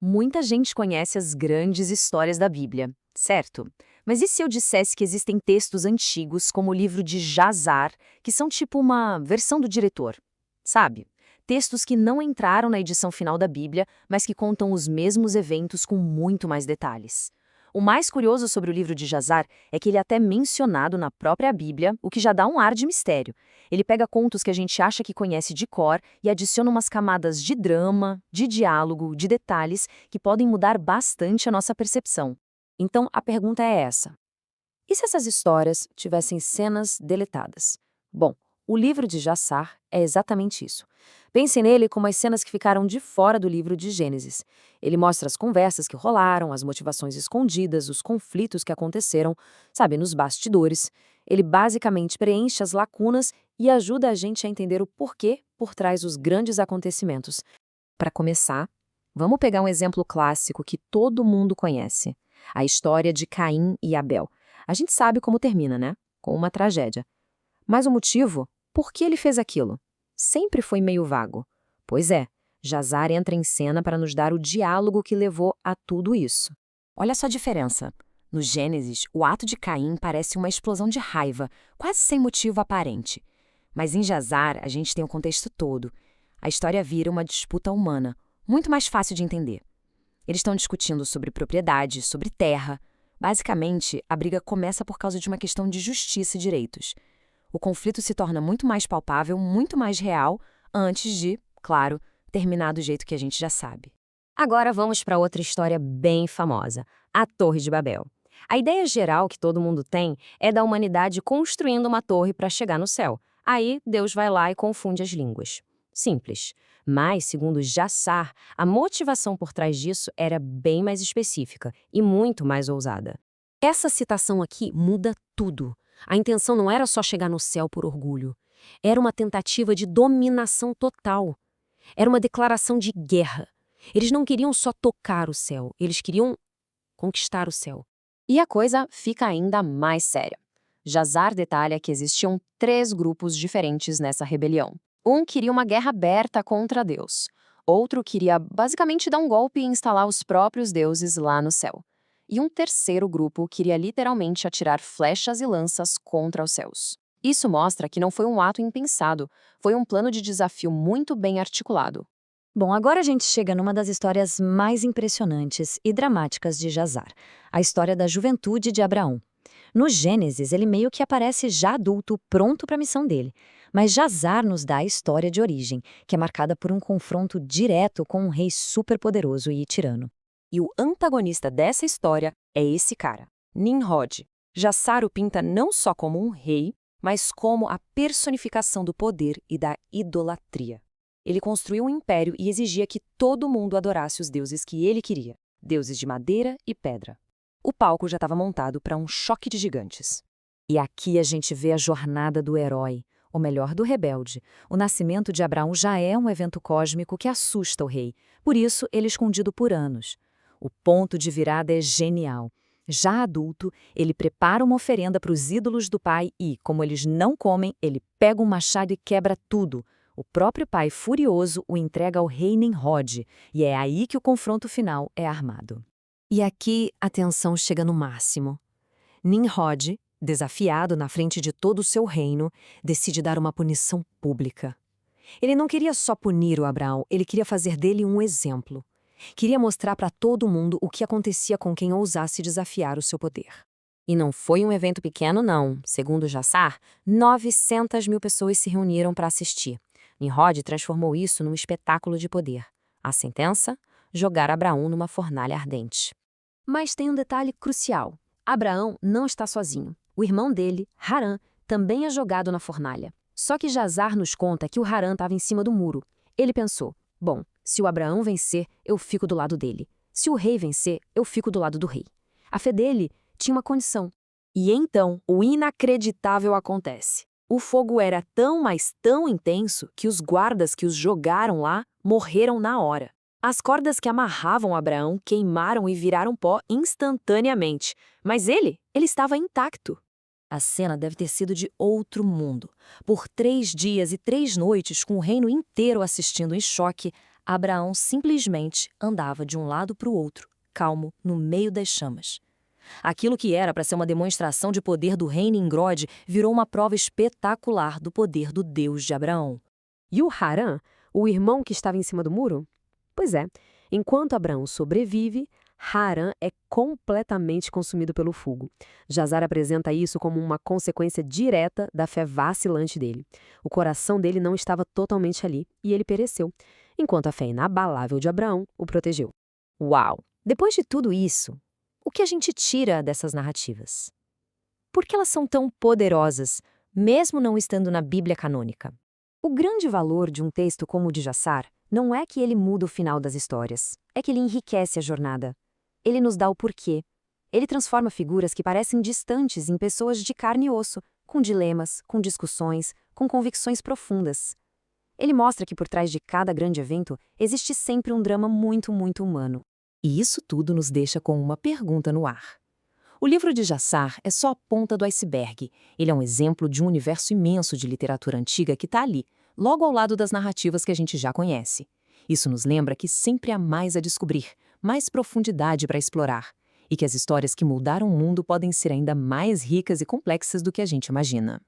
Muita gente conhece as grandes histórias da Bíblia, certo? Mas e se eu dissesse que existem textos antigos, como o livro de Jazar, que são tipo uma versão do diretor? Sabe? Textos que não entraram na edição final da Bíblia, mas que contam os mesmos eventos com muito mais detalhes. O mais curioso sobre o livro de Jazar é que ele é até mencionado na própria Bíblia, o que já dá um ar de mistério. Ele pega contos que a gente acha que conhece de cor e adiciona umas camadas de drama, de diálogo, de detalhes que podem mudar bastante a nossa percepção. Então, a pergunta é essa: e se essas histórias tivessem cenas deletadas? Bom, o livro de Jassar é exatamente isso. Pense nele como as cenas que ficaram de fora do livro de Gênesis. Ele mostra as conversas que rolaram, as motivações escondidas, os conflitos que aconteceram, sabe, nos bastidores. Ele basicamente preenche as lacunas e ajuda a gente a entender o porquê por trás dos grandes acontecimentos. Para começar, vamos pegar um exemplo clássico que todo mundo conhece: a história de Caim e Abel. A gente sabe como termina, né? Com uma tragédia. Mas o motivo? Por que ele fez aquilo? Sempre foi meio vago. Pois é, Jazar entra em cena para nos dar o diálogo que levou a tudo isso. Olha só a diferença. No Gênesis, o ato de Caim parece uma explosão de raiva, quase sem motivo aparente. Mas em Jazar, a gente tem o contexto todo. A história vira uma disputa humana, muito mais fácil de entender. Eles estão discutindo sobre propriedade, sobre terra. Basicamente, a briga começa por causa de uma questão de justiça e direitos. O conflito se torna muito mais palpável, muito mais real, antes de, claro, terminar do jeito que a gente já sabe. Agora vamos para outra história bem famosa, a Torre de Babel. A ideia geral que todo mundo tem é da humanidade construindo uma torre para chegar no céu. Aí Deus vai lá e confunde as línguas. Simples. Mas, segundo Jassar, a motivação por trás disso era bem mais específica e muito mais ousada. Essa citação aqui muda tudo. A intenção não era só chegar no céu por orgulho. Era uma tentativa de dominação total. Era uma declaração de guerra. Eles não queriam só tocar o céu, eles queriam conquistar o céu. E a coisa fica ainda mais séria. Jazar detalha que existiam 3 grupos diferentes nessa rebelião. Um queria uma guerra aberta contra Deus. Outro queria basicamente dar um golpe e instalar os próprios deuses lá no céu. E um terceiro grupo queria literalmente atirar flechas e lanças contra os céus. Isso mostra que não foi um ato impensado, foi um plano de desafio muito bem articulado. Bom, agora a gente chega numa das histórias mais impressionantes e dramáticas de Jazar, a história da juventude de Abraão. No Gênesis, ele meio que aparece já adulto, pronto para a missão dele. Mas Jazar nos dá a história de origem, que é marcada por um confronto direto com um rei superpoderoso e tirano. E o antagonista dessa história é esse cara, Nimrod. Jazar o pinta não só como um rei, mas como a personificação do poder e da idolatria. Ele construiu um império e exigia que todo mundo adorasse os deuses que ele queria, deuses de madeira e pedra. O palco já estava montado para um choque de gigantes. E aqui a gente vê a jornada do herói, ou melhor, do rebelde. O nascimento de Abraão já é um evento cósmico que assusta o rei, por isso ele é escondido por anos. O ponto de virada é genial. Já adulto, ele prepara uma oferenda para os ídolos do pai e, como eles não comem, ele pega um machado e quebra tudo. O próprio pai, furioso, o entrega ao rei Nimrod, e é aí que o confronto final é armado. E aqui a tensão chega no máximo. Nimrod, desafiado na frente de todo o seu reino, decide dar uma punição pública. Ele não queria só punir o Abraão, ele queria fazer dele um exemplo. Queria mostrar para todo mundo o que acontecia com quem ousasse desafiar o seu poder. E não foi um evento pequeno, não. Segundo Jassar, 900 mil pessoas se reuniram para assistir. Nimrod transformou isso num espetáculo de poder. A sentença? Jogar Abraão numa fornalha ardente. Mas tem um detalhe crucial. Abraão não está sozinho. O irmão dele, Harã, também é jogado na fornalha. Só que Jazar nos conta que o Harã estava em cima do muro. Ele pensou, bom, se o Abraão vencer, eu fico do lado dele. Se o rei vencer, eu fico do lado do rei. A fé dele tinha uma condição. E então, o inacreditável acontece. O fogo era tão, mas tão intenso que os guardas que os jogaram lá morreram na hora. As cordas que amarravam Abraão queimaram e viraram pó instantaneamente, mas ele estava intacto. A cena deve ter sido de outro mundo. Por 3 dias e 3 noites, com o reino inteiro assistindo em choque, Abraão simplesmente andava de um lado para o outro, calmo, no meio das chamas. Aquilo que era para ser uma demonstração de poder do rei Nimrod virou uma prova espetacular do poder do Deus de Abraão. E o Harã, o irmão que estava em cima do muro? Pois é, enquanto Abraão sobrevive, Harã é completamente consumido pelo fogo. Jazar apresenta isso como uma consequência direta da fé vacilante dele. O coração dele não estava totalmente ali e ele pereceu, enquanto a fé inabalável de Abraão o protegeu. Uau! Depois de tudo isso, o que a gente tira dessas narrativas? Por que elas são tão poderosas, mesmo não estando na Bíblia canônica? O grande valor de um texto como o de Jassar não é que ele muda o final das histórias, é que ele enriquece a jornada. Ele nos dá o porquê. Ele transforma figuras que parecem distantes em pessoas de carne e osso, com dilemas, com discussões, com convicções profundas. Ele mostra que por trás de cada grande evento existe sempre um drama muito, muito humano. E isso tudo nos deixa com uma pergunta no ar. O livro de Jassar é só a ponta do iceberg. Ele é um exemplo de um universo imenso de literatura antiga que está ali, logo ao lado das narrativas que a gente já conhece. Isso nos lembra que sempre há mais a descobrir, mais profundidade para explorar, e que as histórias que mudaram o mundo podem ser ainda mais ricas e complexas do que a gente imagina.